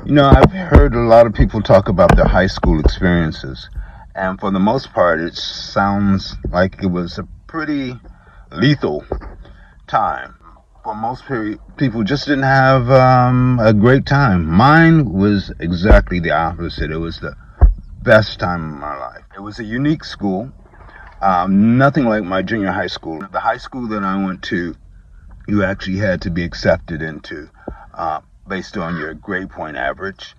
I've heard a lot of people talk about their high school experiences, and for the most part, it sounds like it was a pretty lethal time. For most people, just didn't have a great time. Mine was exactly the opposite. It was the best time of my life. It was a unique school, nothing like my junior high school. The high school that I went to, you actually had to be accepted into based on your grade point average,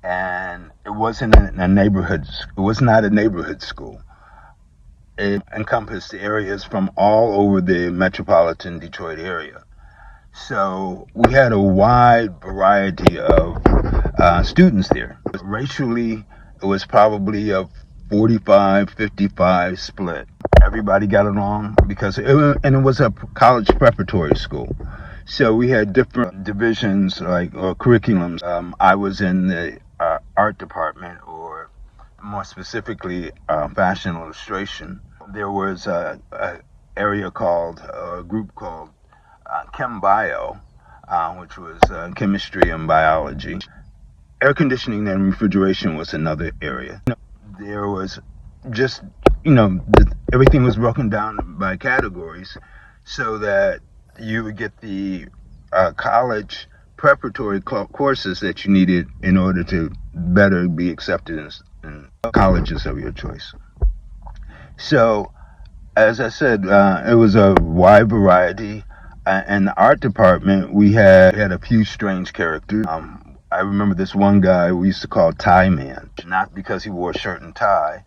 and it wasn't a neighborhood. It was not a neighborhood school. It encompassed areas from all over the metropolitan Detroit area. So we had a wide variety of students there. Racially, it was probably a 45-55 split. Everybody got along because it was a college preparatory school. So we had different divisions or curriculums. I was in the art department, or more specifically, fashion illustration. There was a group called Chem Bio, which was chemistry and biology. Air conditioning and refrigeration was another area. There was just, everything was broken down by categories so that you would get the college preparatory courses that you needed in order to better be accepted in colleges of your choice. So, as I said, it was a wide variety. In the art department, we had a few strange characters. I remember this one guy we used to call Tie Man, not because he wore a shirt and tie,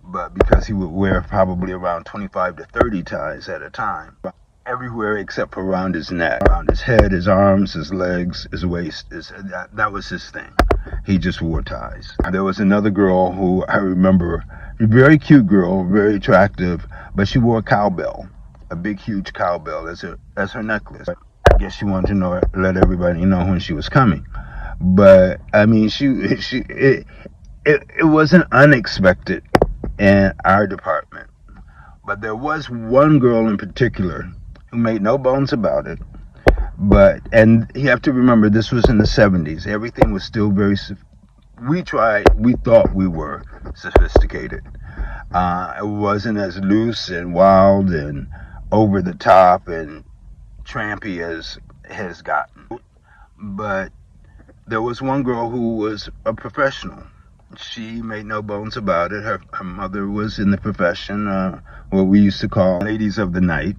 but because he would wear probably around 25 to 30 ties at a time. Everywhere except for around his neck, around his head, his arms, his legs, his waist. That was his thing. He just wore ties. There was another girl who I remember, a very cute girl, very attractive, but she wore a cowbell, a big, huge cowbell as her necklace. I guess she wanted to let everybody know when she was coming. But I mean, it wasn't unexpected in our department. But there was one girl in particular who made no bones about it. And you have to remember, this was in the 70s. Everything was still we thought we were sophisticated. It wasn't as loose and wild and over the top and trampy as it has gotten. But there was one girl who was a professional. She made no bones about it. Her mother was in the profession, what we used to call ladies of the night.